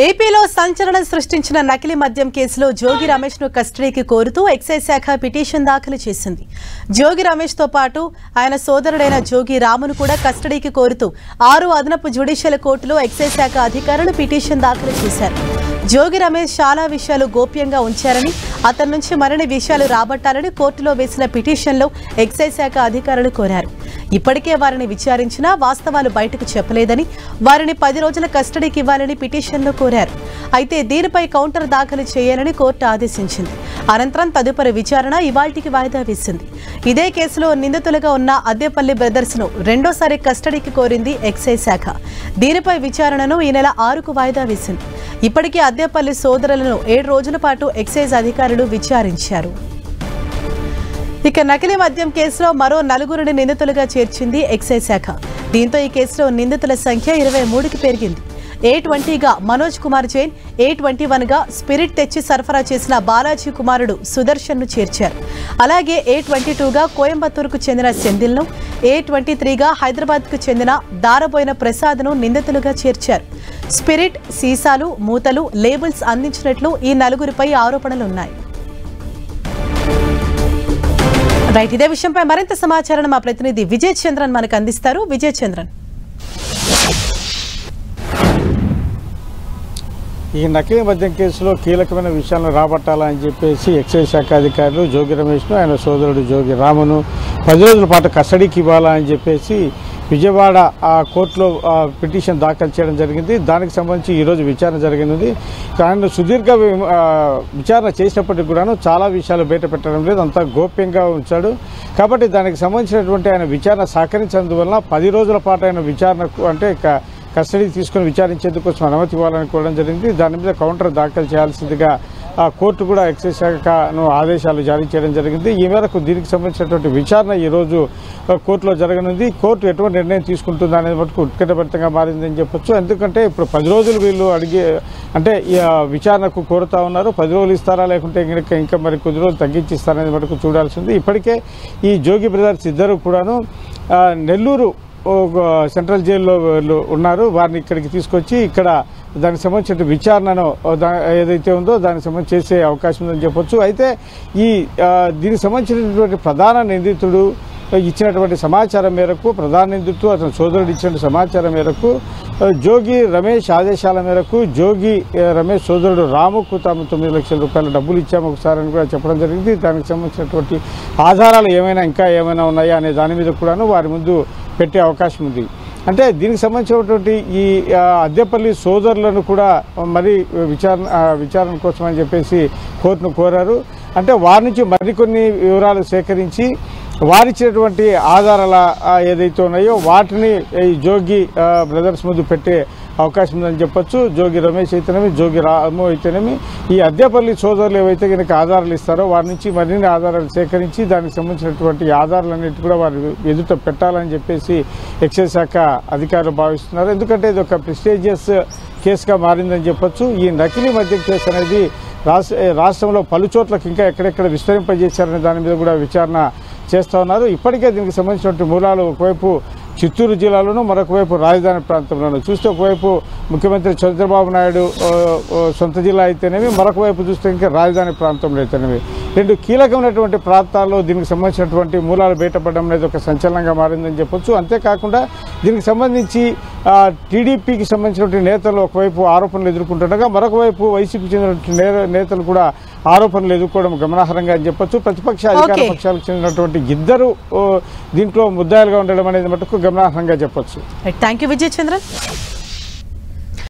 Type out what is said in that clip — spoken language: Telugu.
ఏపీలో సంచలనం సృష్టించిన నకిలీ మద్యం కేసులో జోగి రమేష్ ను కస్టడీకి కోరుతూ ఎక్సైజ్ శాఖ పిటిషన్ దాఖలు చేసింది. జోగి రమేష్ తో పాటు ఆయన సోదరుడైన జోగి రామును కూడా కస్టడీకి కోరుతూ 6 అదనపు జ్యుడిషియల్ కోర్టులో ఎక్సైజ్ శాఖ అధికారులు పిటిషన్ దాఖలు చేశారు. జోగి రమేష్ చాలా విషయాలు గోప్యంగా ఉంచారని, అతని నుంచి మరిన్ని విషయాలు రాబట్టాలని కోర్టులో వేసిన పిటిషన్లో ఎక్సైజ్ శాఖ అధికారులు కోరారు. ఇప్పటికే వారిని విచారించినా వాస్తవాలు బయటకు చెప్పలేదని, వారిని 10 రోజుల కస్టడీకి ఇవ్వాలని పిటిషన్లో కోరారు. అయితే దీనిపై కౌంటర్ దాఖలు చేయాలని కోర్టు ఆదేశించింది. అనంతరం తదుపరి విచారణ ఇవాల్టికి వాయిదా వేసింది. ఇదే కేసులో నిందితులుగా ఉన్న అద్దెపల్లి బ్రదర్స్ ను రెండోసారి కస్టడీకి కోరింది ఎక్సైజ్ శాఖ. దీనిపై విచారణను ఈ నెల 6కు వాయిదా వేసింది. ఇప్పటికే అద్దెపల్లి సోదరులను 7 రోజుల పాటు ఎక్సైజ్ అధికారులు విచారించారు. ఇక నకిలీ మద్యం కేసులో మరో 4గురిని నిందితులుగా చేర్చింది ఎక్సైజ్ శాఖ. దీంతో ఈ కేసులో నిందితుల సంఖ్య 23కి పెరిగింది. A20గా మనోజ్ కుమార్ జైన్, A21గా స్పిరిట్ తెచ్చి సరఫరా చేసిన బాలాజీ కుమారుడు సుదర్శన్ ను చేర్చారు. అలాగే A22గా కోయంబత్తూరుకు చెందిన సెందిల్ను, A23గా హైదరాబాద్కు చెందిన దారబోయిన ప్రసాద్ను నిందితులుగా చేర్చారు. స్పిరిట్, సీసాలు, మూతలు, లేబుల్స్ అందించినట్లు ఈ 4గురిపై ఆరోపణలున్నాయి. రైట్, ఇదే విషయంపై మరింత సమాచారాన్ని మా ప్రతినిధి విజయ్ చంద్రన్ మనకు అందిస్తారు. విజయ్ చంద్రన్, ఈ నకిలీ మద్యం కేసులో కీలకమైన విషయాలను రాబట్టాలని చెప్పేసి ఎక్సైజ్ శాఖ అధికారులు జోగి రమేష్ను, ఆయన సోదరుడు జోగి రామును 10 రోజుల పాటు కస్టడీకి ఇవ్వాలని చెప్పేసి విజయవాడ కోర్టులో పిటిషన్ దాఖలు చేయడం జరిగింది. దానికి సంబంధించి ఈరోజు విచారణ జరిగినది. ఆయన సుదీర్ఘ విచారణ చేసినప్పటికీ కూడాను చాలా విషయాలు బయట పెట్టడం లేదు, అంతా గోప్యంగా ఉంచాడు. కాబట్టి దానికి సంబంధించినటువంటి ఆయన విచారణ సహకరించినందువలన 10 రోజుల పాటు ఆయన విచారణకు అంటే కస్టడీకి తీసుకుని విచారించేందుకోసం అనుమతి ఇవ్వాలని కోరడం జరిగింది. దాని మీద కౌంటర్ దాఖలు చేయాల్సిందిగా కోర్టు కూడా ఎక్సైజ్ శాఖను ఆదేశాలు జారీ చేయడం జరిగింది. ఈ మేరకు దీనికి సంబంధించినటువంటి విచారణ ఈరోజు కోర్టులో జరగనుంది. కోర్టు ఎటువంటి నిర్ణయం తీసుకుంటుందా అనేది మటుకు ఉత్కంఠభరితంగా మారిందని చెప్పొచ్చు. ఎందుకంటే ఇప్పుడు 10 రోజులు వీళ్ళు అంటే విచారణకు కోరుతా ఉన్నారు. 10 రోజులు ఇస్తారా లేకుంటే ఇంకా మరి కొద్ది రోజులు తగ్గించిస్తారనేది మటుకు చూడాల్సింది. ఇప్పటికే ఈ జోగి బ్రదర్స్ ఇద్దరు కూడాను నెల్లూరు సెంట్రల్ జైల్లో ఉన్నారు. వారిని ఇక్కడికి తీసుకొచ్చి ఇక్కడ దానికి సంబంధించిన విచారణను ఏదైతే ఉందో దానికి సంబంధించి చేసే అవకాశం ఉందని చెప్పొచ్చు. అయితే దీనికి సంబంధించినటువంటి ప్రధాన నిందితుడు ఇచ్చినటువంటి సమాచారం మేరకు, ప్రధాన నిందితుడు అతని సోదరుడు ఇచ్చిన సమాచారం మేరకు, జోగి రమేష్ ఆదేశాల మేరకు జోగి రమేష్ సోదరుడు రాముకు తాము 9 లక్షల రూపాయల డబ్బులు ఇచ్చాము ఒకసారి అని కూడా చెప్పడం జరిగింది. దానికి సంబంధించినటువంటి ఆధారాలు ఇంకా ఏమైనా ఉన్నాయా అనే దాని మీద కూడాను వారి ముందు పెట్టే అవకాశం ఉంది. అంటే దీనికి సంబంధించినటువంటి ఈ అద్దెపల్లి సోదరులను కూడా మరి విచారణ కోసం అని చెప్పేసి కోర్టును కోరారు. అంటే వారి నుంచి మరికొన్ని వివరాలు సేకరించి వారిచ్చినటువంటి ఆధారాల ఏదైతే ఉన్నాయో వాటిని ఈ జోగి బ్రదర్స్ ముందు పెట్టే అవకాశం ఉందని చెప్పొచ్చు. జోగి రమేష్ అయితేనేమి, జోగి రాము అయితేనేమి, ఈ అద్దెపల్లి సోదరులు ఏవైతే కనుక ఆధారాలు ఇస్తారో వారి నుంచి మరిన్ని ఆధారాలు సేకరించి దానికి సంబంధించినటువంటి ఆధారాలన్నిటి కూడా వారి ఎదుట పెట్టాలని చెప్పేసి ఎక్సైజ్ శాఖ అధికారులు భావిస్తున్నారు. ఎందుకంటే ఇది ఒక ప్రెస్టీజియస్ కేసుగా మారిందని చెప్పొచ్చు. ఈ నకిలీ మద్యం కేసు అనేది రాష్ట్రంలో పలు చోట్లకి ఇంకా ఎక్కడెక్కడ విస్తరింపజేశారనే దాని మీద కూడా విచారణ చేస్తూ ఉన్నారు. ఇప్పటికే దీనికి సంబంధించినటువంటి మూలాలు ఒకవైపు చిత్తూరు జిల్లాలోనూ, మరొక వైపు రాజధాని ప్రాంతంలోనూ చూస్తే ఒకవైపు ముఖ్యమంత్రి చంద్రబాబు నాయుడు సొంత జిల్లా అయితేనేమి, మరొక వైపు చూస్తే ఇంకా రాజధాని ప్రాంతంలో అయితేనేమి 2 కీలకమైనటువంటి ప్రాంతాల్లో దీనికి సంబంధించినటువంటి మూలాలు బయటపడడం అనేది ఒక సంచలనంగా మారిందని చెప్పొచ్చు. అంతేకాకుండా దీనికి సంబంధించి టీడీపీకి సంబంధించినటువంటి నేతలు ఒకవైపు ఆరోపణలు ఎదుర్కొంటుండగా మరొక వైపు వైసీపీకి చెందినటువంటి నేతలు కూడా ఆరోపణలు ఎదుర్కోవడం గమనార్హంగా అని చెప్పొచ్చు. ప్రతిపక్ష అధికార పక్షాలకు చెందినటువంటి ఇద్దరు దీంట్లో ముద్దాయిలుగా ఉండడం అనేది మటుకు గమనార్హంగా చెప్పొచ్చు. Thank you Vijay Chandran.